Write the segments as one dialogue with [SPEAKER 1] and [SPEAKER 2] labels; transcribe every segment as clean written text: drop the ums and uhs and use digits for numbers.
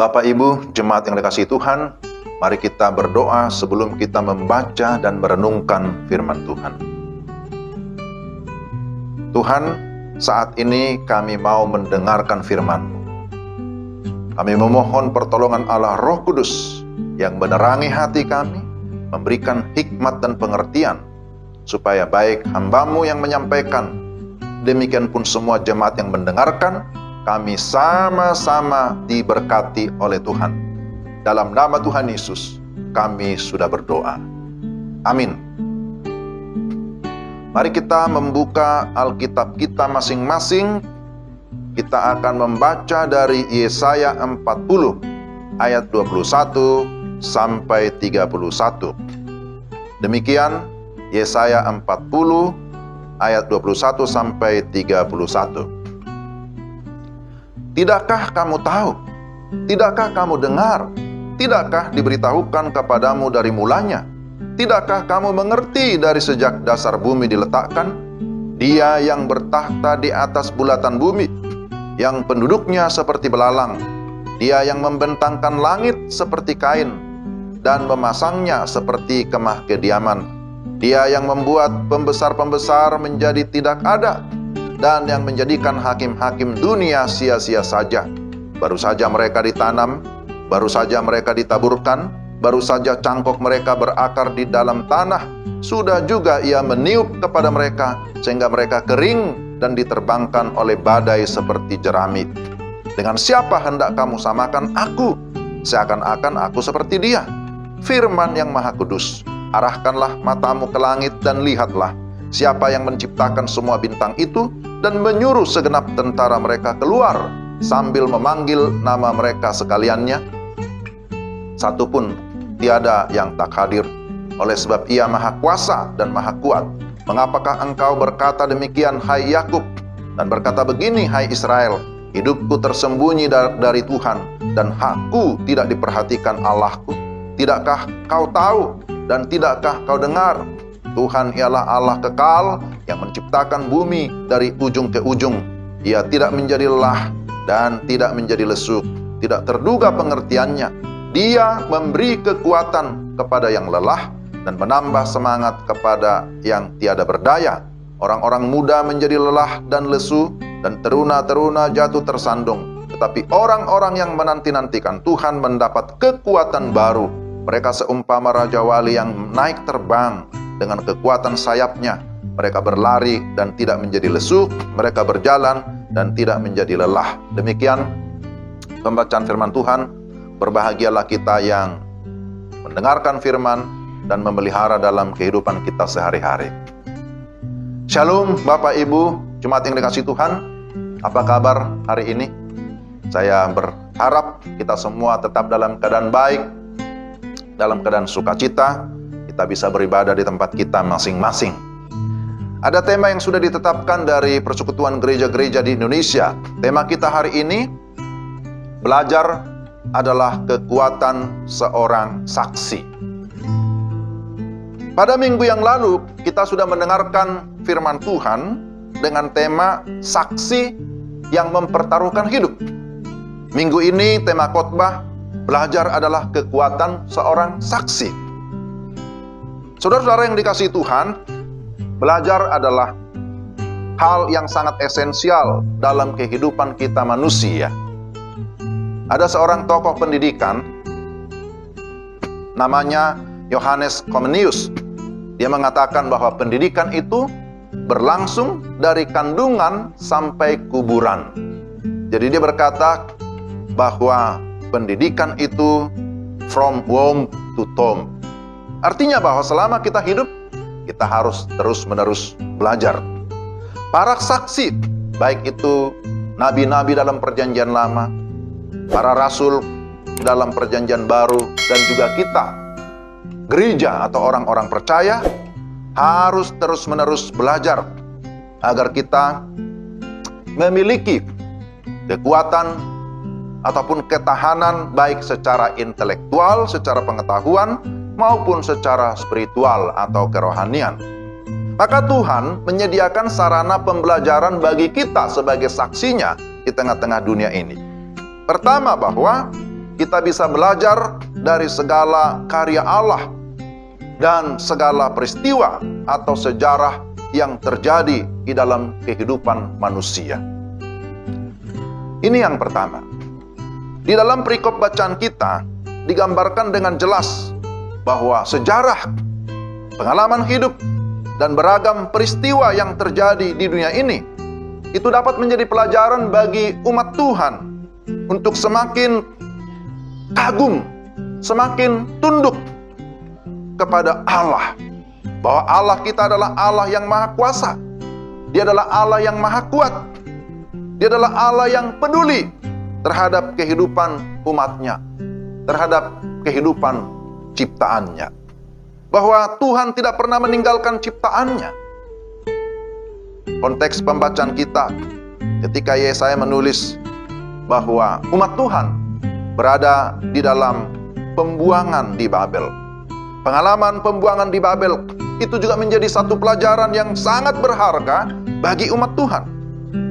[SPEAKER 1] Bapak Ibu, jemaat yang dikasihi Tuhan, mari kita berdoa sebelum kita membaca dan merenungkan firman Tuhan. Tuhan, saat ini kami mau mendengarkan firman-Mu. Kami memohon pertolongan Allah Roh Kudus yang menerangi hati kami, memberikan hikmat dan pengertian, supaya baik hamba-Mu yang menyampaikan, demikian pun semua jemaat yang mendengarkan, kami sama-sama diberkati oleh Tuhan. Dalam nama Tuhan Yesus, kami sudah berdoa. Amin. Mari kita membuka Alkitab kita masing-masing. Kita akan membaca dari Yesaya 40 ayat 21 sampai 31. Demikian Yesaya 40 ayat 21 sampai 31. Tidakkah kamu tahu? Tidakkah kamu dengar? Tidakkah diberitahukan kepadamu dari mulanya? Tidakkah kamu mengerti dari sejak dasar bumi diletakkan? Dia yang bertahta di atas bulatan bumi, yang penduduknya seperti belalang. Dia yang membentangkan langit seperti kain, dan memasangnya seperti kemah kediaman. Dia yang membuat pembesar-pembesar menjadi tidak ada, dan yang menjadikan hakim-hakim dunia sia-sia saja. Baru saja mereka ditanam, baru saja mereka ditaburkan, baru saja cangkok mereka berakar di dalam tanah. Sudah juga Ia meniup kepada mereka, sehingga mereka kering dan diterbangkan oleh badai seperti jerami. Dengan siapa hendak kamu samakan aku? Seakan-akan aku seperti Dia. Firman yang Maha Kudus, arahkanlah matamu ke langit dan lihatlah, siapa yang menciptakan semua bintang itu dan menyuruh segenap tentara mereka keluar sambil memanggil nama mereka sekaliannya. Satu pun tiada yang tak hadir, oleh sebab Ia Maha Kuasa dan Maha Kuat. Mengapakah engkau berkata demikian, hai Yakub, dan berkata begini, hai Israel, hidupku tersembunyi dari Tuhan, dan hakku tidak diperhatikan Allahku. Tidakkah kau tahu dan tidakkah kau dengar? Tuhan ialah Allah kekal yang menciptakan bumi dari ujung ke ujung. Ia tidak menjadi lelah dan tidak menjadi lesu, tidak terduga pengertiannya. Dia memberi kekuatan kepada yang lelah dan menambah semangat kepada yang tiada berdaya. Orang-orang muda menjadi lelah dan lesu, dan teruna-teruna jatuh tersandung. Tetapi orang-orang yang menanti-nantikan Tuhan mendapat kekuatan baru. Mereka seumpama Raja Wali yang naik terbang dengan kekuatan sayapnya. Mereka berlari dan tidak menjadi lesu, mereka berjalan dan tidak menjadi lelah. Demikian pembacaan firman Tuhan. Berbahagialah kita yang mendengarkan firman dan memelihara dalam kehidupan kita sehari-hari. Shalom Bapak Ibu, jemaat yang dikasihi Tuhan. Apa kabar hari ini? Saya berharap kita semua tetap dalam keadaan baik, dalam keadaan sukacita. Kita bisa beribadah di tempat kita masing-masing. Ada tema yang sudah ditetapkan dari Persekutuan Gereja-Gereja di Indonesia. Tema kita hari ini, belajar adalah kekuatan seorang saksi. Pada minggu yang lalu, kita sudah mendengarkan firman Tuhan dengan tema saksi yang mempertaruhkan hidup. Minggu ini tema khotbah, belajar adalah kekuatan seorang saksi. Saudara-saudara yang dikasihi Tuhan, belajar adalah hal yang sangat esensial dalam kehidupan kita manusia. Ada seorang tokoh pendidikan, namanya Yohanes Comenius. Dia mengatakan bahwa pendidikan itu berlangsung dari kandungan sampai kuburan. Jadi dia berkata bahwa pendidikan itu from womb to tomb. Artinya bahwa selama kita hidup, kita harus terus-menerus belajar. Para saksi, baik itu nabi-nabi dalam perjanjian lama, para rasul dalam perjanjian baru, dan juga kita, gereja atau orang-orang percaya, harus terus-menerus belajar agar kita memiliki kekuatan ataupun ketahanan baik secara intelektual, secara pengetahuan, maupun secara spiritual atau kerohanian. Maka Tuhan menyediakan sarana pembelajaran bagi kita sebagai saksinya di tengah-tengah dunia ini. Pertama, bahwa kita bisa belajar dari segala karya Allah dan segala peristiwa atau sejarah yang terjadi di dalam kehidupan manusia. Ini yang pertama. Di dalam perikop bacaan kita digambarkan dengan jelas bahwa sejarah, pengalaman hidup, dan beragam peristiwa yang terjadi di dunia ini itu dapat menjadi pelajaran bagi umat Tuhan untuk semakin kagum, semakin tunduk kepada Allah. Bahwa Allah kita adalah Allah yang maha kuasa. Dia adalah Allah yang maha kuat. Dia adalah Allah yang peduli terhadap kehidupan umatnya, terhadap kehidupan ciptaannya. Bahwa Tuhan tidak pernah meninggalkan ciptaannya. Konteks pembacaan kita ketika Yesaya menulis bahwa umat Tuhan berada di dalam pembuangan di Babel. Pengalaman pembuangan di Babel itu juga menjadi satu pelajaran yang sangat berharga bagi umat Tuhan.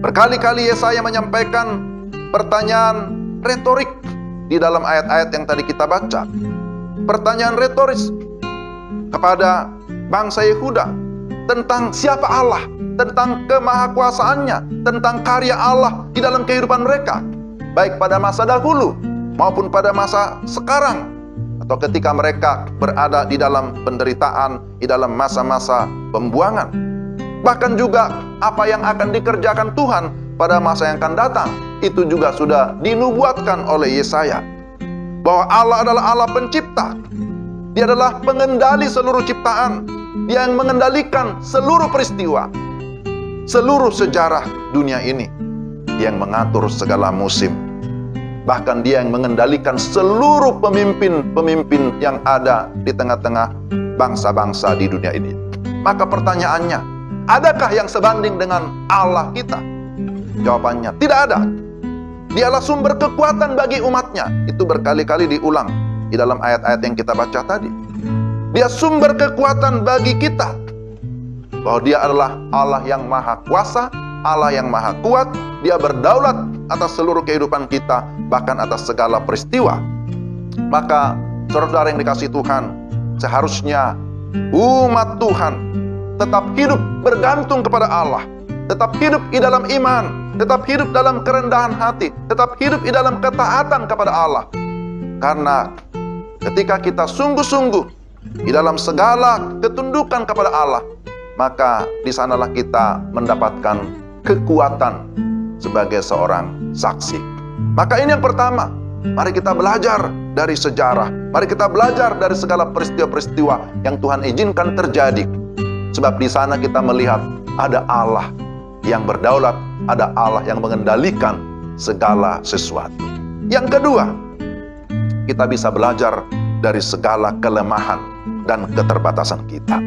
[SPEAKER 1] Berkali-kali Yesaya menyampaikan pertanyaan retorik di dalam ayat-ayat yang tadi kita baca. Pertanyaan retoris kepada bangsa Yehuda tentang siapa Allah, tentang kemahakuasaannya, tentang karya Allah di dalam kehidupan mereka, baik pada masa dahulu maupun pada masa sekarang, atau ketika mereka berada di dalam penderitaan, di dalam masa-masa pembuangan. Bahkan juga apa yang akan dikerjakan Tuhan pada masa yang akan datang, itu juga sudah dinubuatkan oleh Yesaya. Bahwa Allah adalah Allah pencipta. Dia adalah pengendali seluruh ciptaan. Dia yang mengendalikan seluruh peristiwa, seluruh sejarah dunia ini. Dia yang mengatur segala musim. Bahkan dia yang mengendalikan seluruh pemimpin-pemimpin yang ada di tengah-tengah bangsa-bangsa di dunia ini. Maka pertanyaannya, adakah yang sebanding dengan Allah kita? Jawabannya, tidak ada. Dialah sumber kekuatan bagi umatnya. Itu berkali-kali diulang di dalam ayat-ayat yang kita baca tadi. Dia sumber kekuatan bagi kita. Bahwa dia adalah Allah yang maha kuasa, Allah yang maha kuat. Dia berdaulat atas seluruh kehidupan kita, bahkan atas segala peristiwa. Maka saudara yang dikasihi Tuhan, seharusnya umat Tuhan tetap hidup bergantung kepada Allah, tetap hidup di dalam iman, tetap hidup dalam kerendahan hati, tetap hidup di dalam ketaatan kepada Allah. Karena ketika kita sungguh-sungguh di dalam segala ketundukan kepada Allah, maka di sanalah kita mendapatkan kekuatan sebagai seorang saksi. Maka ini yang pertama, mari kita belajar dari sejarah, mari kita belajar dari segala peristiwa-peristiwa yang Tuhan izinkan terjadi. Sebab di sana kita melihat ada Allah yang berdaulat, ada Allah yang mengendalikan segala sesuatu. Yang kedua, kita bisa belajar dari segala kelemahan dan keterbatasan kita.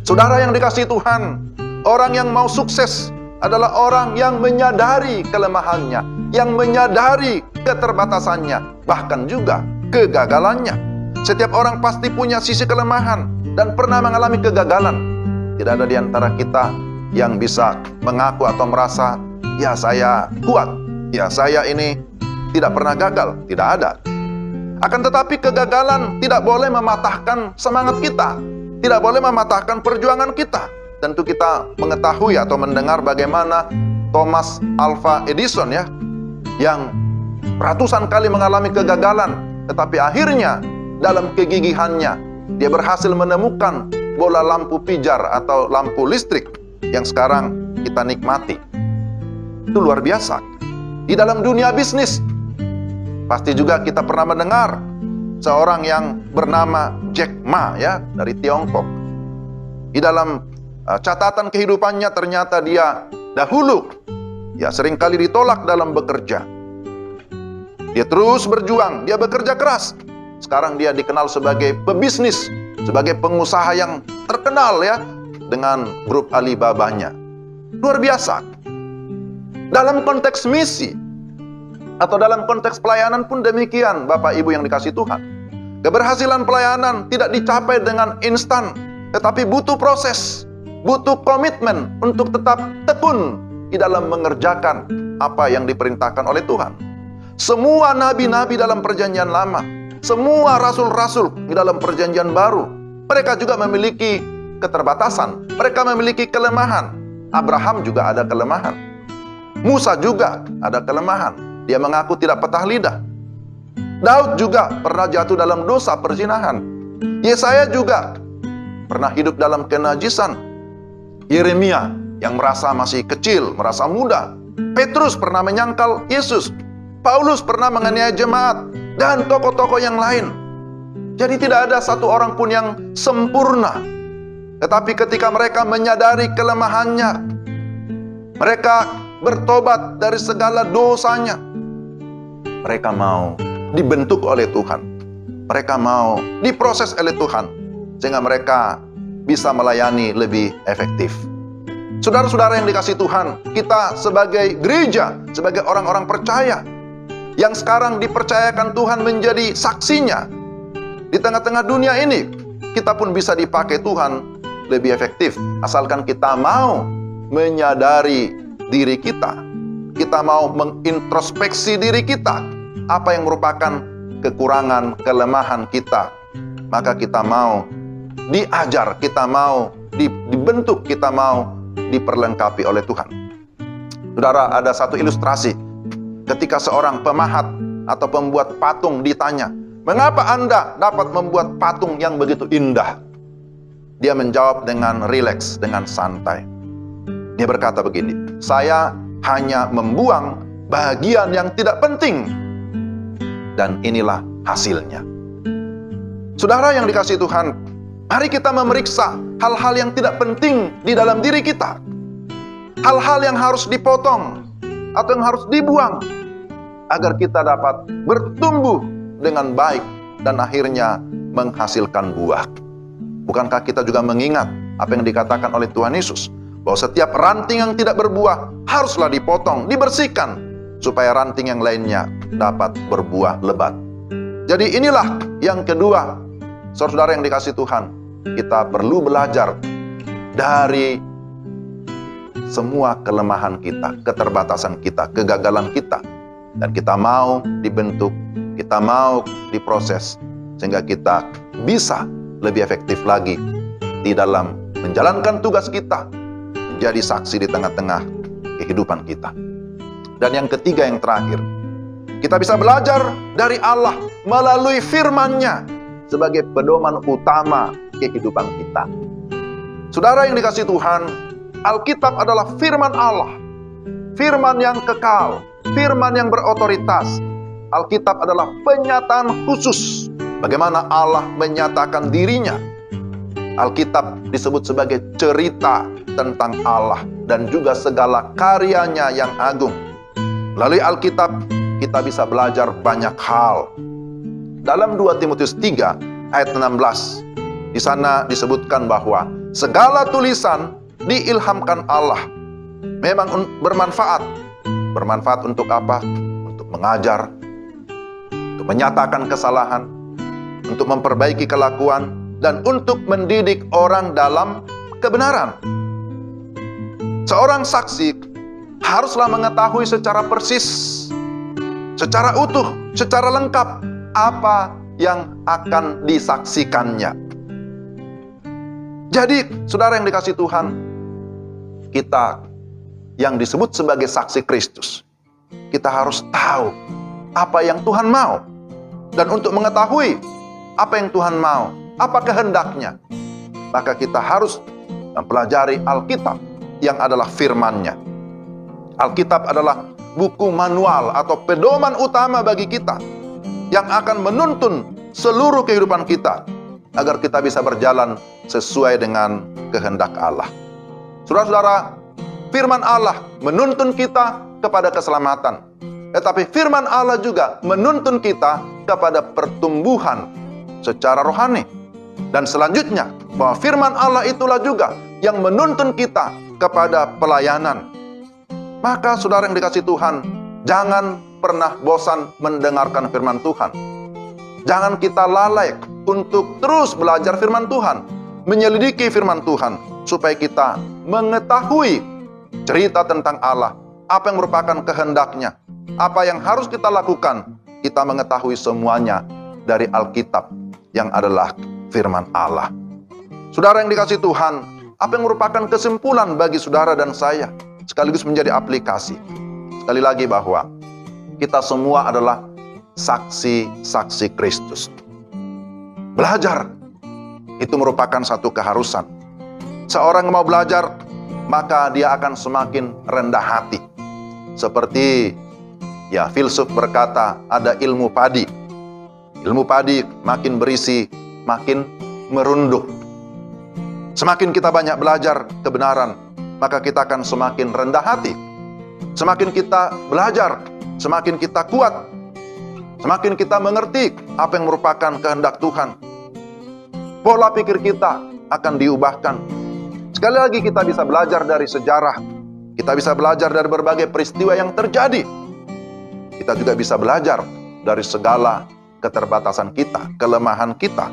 [SPEAKER 1] Saudara yang dikasihi Tuhan, orang yang mau sukses adalah orang yang menyadari kelemahannya, yang menyadari keterbatasannya, bahkan juga kegagalannya. Setiap orang pasti punya sisi kelemahan dan pernah mengalami kegagalan. Tidak ada di antara kita yang bisa mengaku atau merasa, ya saya kuat, ya saya ini tidak pernah gagal. Tidak ada. Akan tetapi kegagalan tidak boleh mematahkan semangat kita, tidak boleh mematahkan perjuangan kita. Tentu kita mengetahui atau mendengar bagaimana Thomas Alva Edison yang ratusan kali mengalami kegagalan, tetapi akhirnya dalam kegigihannya dia berhasil menemukan bola lampu pijar atau lampu listrik yang sekarang kita nikmati. Itu luar biasa. Di dalam dunia bisnis pasti juga kita pernah mendengar seorang yang bernama Jack Ma dari Tiongkok. Di dalam catatan kehidupannya ternyata dia dahulu seringkali ditolak dalam bekerja. Dia terus berjuang, dia bekerja keras. Sekarang dia dikenal sebagai pebisnis, sebagai pengusaha yang terkenal dengan grup Alibaba-nya. Luar biasa. Dalam konteks misi atau dalam konteks pelayanan pun demikian, Bapak Ibu yang dikasihi Tuhan. Keberhasilan pelayanan tidak dicapai dengan instan, tetapi butuh proses, butuh komitmen untuk tetap tekun di dalam mengerjakan apa yang diperintahkan oleh Tuhan. Semua nabi-nabi dalam perjanjian lama, semua rasul-rasul di dalam perjanjian baru, mereka juga memiliki keterbatasan, mereka memiliki kelemahan. Abraham juga ada kelemahan, Musa juga ada kelemahan, dia mengaku tidak patah lidah. Daud juga pernah jatuh dalam dosa perzinahan. Yesaya juga pernah hidup dalam kenajisan. Yeremia yang merasa masih kecil, merasa muda. Petrus pernah menyangkal Yesus. Paulus pernah menganiaya jemaat, dan tokoh-tokoh yang lain. Jadi tidak ada satu orang pun yang sempurna. Tetapi ketika mereka menyadari kelemahannya, mereka bertobat dari segala dosanya, mereka mau dibentuk oleh Tuhan, mereka mau diproses oleh Tuhan, sehingga mereka bisa melayani lebih efektif. Saudara-saudara yang dikasihi Tuhan, kita sebagai gereja, sebagai orang-orang percaya yang sekarang dipercayakan Tuhan menjadi saksinya di tengah-tengah dunia ini, kita pun bisa dipakai Tuhan lebih efektif, asalkan kita mau menyadari diri kita, kita mau mengintrospeksi diri kita, apa yang merupakan kekurangan, kelemahan kita, maka kita mau diajar, kita mau dibentuk, kita mau diperlengkapi oleh Tuhan. Saudara, ada satu ilustrasi ketika seorang pemahat atau pembuat patung ditanya, "Mengapa Anda dapat membuat patung yang begitu indah?" Dia menjawab dengan rileks, dengan santai. Dia berkata begini, "Saya hanya membuang bagian yang tidak penting, dan inilah hasilnya." Saudara yang dikasihi Tuhan, mari kita memeriksa hal-hal yang tidak penting di dalam diri kita. Hal-hal yang harus dipotong atau yang harus dibuang, agar kita dapat bertumbuh dengan baik dan akhirnya menghasilkan buah. Bukankah kita juga mengingat apa yang dikatakan oleh Tuhan Yesus, bahwa setiap ranting yang tidak berbuah haruslah dipotong, dibersihkan, supaya ranting yang lainnya dapat berbuah lebat. Jadi inilah yang kedua, saudara yang dikasihi Tuhan, kita perlu belajar dari semua kelemahan kita, keterbatasan kita, kegagalan kita, dan kita mau dibentuk, kita mau diproses, sehingga kita bisa lebih efektif lagi di dalam menjalankan tugas kita, menjadi saksi di tengah-tengah kehidupan kita. Dan yang ketiga, yang terakhir, kita bisa belajar dari Allah melalui firman-Nya sebagai pedoman utama kehidupan kita. Saudara yang dikasihi Tuhan, Alkitab adalah firman Allah, firman yang kekal, firman yang berotoritas. Alkitab adalah penyataan khusus bagaimana Allah menyatakan dirinya. Alkitab disebut sebagai cerita tentang Allah dan juga segala karyanya yang agung. Melalui Alkitab kita bisa belajar banyak hal. Dalam 2 Timotius 3 ayat 16, di sana disebutkan bahwa segala tulisan diilhamkan Allah, memang bermanfaat. Bermanfaat untuk apa? Untuk mengajar, untuk menyatakan kesalahan, untuk memperbaiki kelakuan, dan untuk mendidik orang dalam kebenaran. Seorang saksi haruslah mengetahui secara persis, secara utuh, secara lengkap apa yang akan disaksikannya. Jadi, saudara yang dikasihi Tuhan, kita yang disebut sebagai saksi Kristus, kita harus tahu apa yang Tuhan mau. Dan untuk mengetahui apa yang Tuhan mau, apa kehendaknya, maka kita harus mempelajari Alkitab yang adalah firman-Nya. Alkitab adalah buku manual atau pedoman utama bagi kita yang akan menuntun seluruh kehidupan kita agar kita bisa berjalan sesuai dengan kehendak Allah. Saudara-saudara, firman Allah menuntun kita kepada keselamatan, tetapi firman Allah juga menuntun kita kepada pertumbuhan secara rohani. Dan selanjutnya, bahwa firman Allah itulah juga yang menuntun kita kepada pelayanan. Maka saudara yang dikasihi Tuhan, jangan pernah bosan mendengarkan firman Tuhan. Jangan kita lalai untuk terus belajar firman Tuhan, menyelidiki firman Tuhan, supaya kita mengetahui cerita tentang Allah, apa yang merupakan kehendaknya, Apa yang harus kita lakukan? Kita mengetahui semuanya dari Alkitab yang adalah firman Allah. Saudara yang dikasihi Tuhan, apa yang merupakan kesimpulan bagi saudara dan saya, sekaligus menjadi aplikasi? Sekali lagi bahwa kita semua adalah saksi-saksi Kristus. Belajar itu merupakan satu keharusan. Seorang yang mau belajar, maka dia akan semakin rendah hati. Seperti filsuf berkata, ada ilmu padi. Ilmu padi makin berisi, makin merunduk. Semakin kita banyak belajar kebenaran, maka kita akan semakin rendah hati. Semakin kita belajar, semakin kita kuat. Semakin kita mengerti apa yang merupakan kehendak Tuhan. Pola pikir kita akan diubahkan. Sekali lagi kita bisa belajar dari sejarah. Kita bisa belajar dari berbagai peristiwa yang terjadi. Kita juga bisa belajar dari segala keterbatasan kita, kelemahan kita.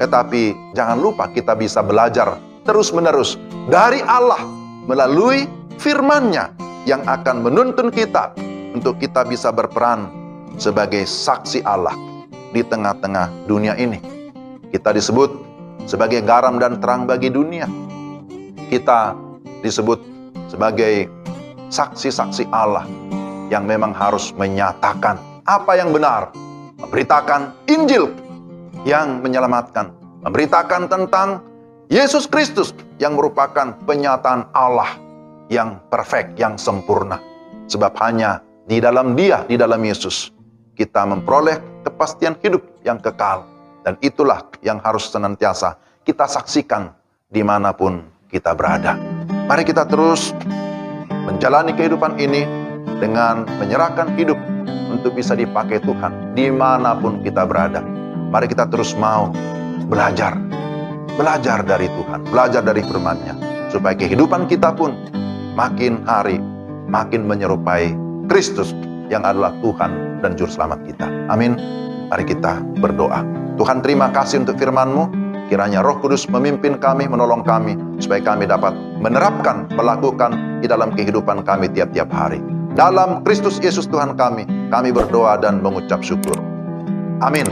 [SPEAKER 1] Tetapi jangan lupa kita bisa belajar terus-menerus dari Allah melalui firman-Nya yang akan menuntun kita untuk kita bisa berperan sebagai saksi Allah di tengah-tengah dunia ini. Kita disebut sebagai garam dan terang bagi dunia. Kita disebut sebagai saksi-saksi Allah yang memang harus menyatakan apa yang benar, memberitakan Injil yang menyelamatkan, memberitakan tentang Yesus Kristus yang merupakan penyataan Allah yang perfect, yang sempurna. Sebab hanya di dalam Dia, di dalam Yesus, kita memperoleh kepastian hidup yang kekal. Dan itulah yang harus senantiasa kita saksikan dimanapun kita berada. Mari kita terus menjalani kehidupan ini dengan menyerahkan hidup untuk bisa dipakai Tuhan dimanapun kita berada. Mari kita terus mau belajar dari Tuhan, belajar dari firman-Nya, supaya kehidupan kita pun makin hari makin menyerupai Kristus yang adalah Tuhan dan Juru Selamat kita. Amin. Mari kita berdoa. Tuhan, terima kasih untuk firman-Mu. Kiranya Roh Kudus memimpin kami, menolong kami, supaya kami dapat menerapkan, melakukan di dalam kehidupan kami tiap-tiap hari. Dalam Kristus Yesus Tuhan kami berdoa dan mengucap syukur. Amin.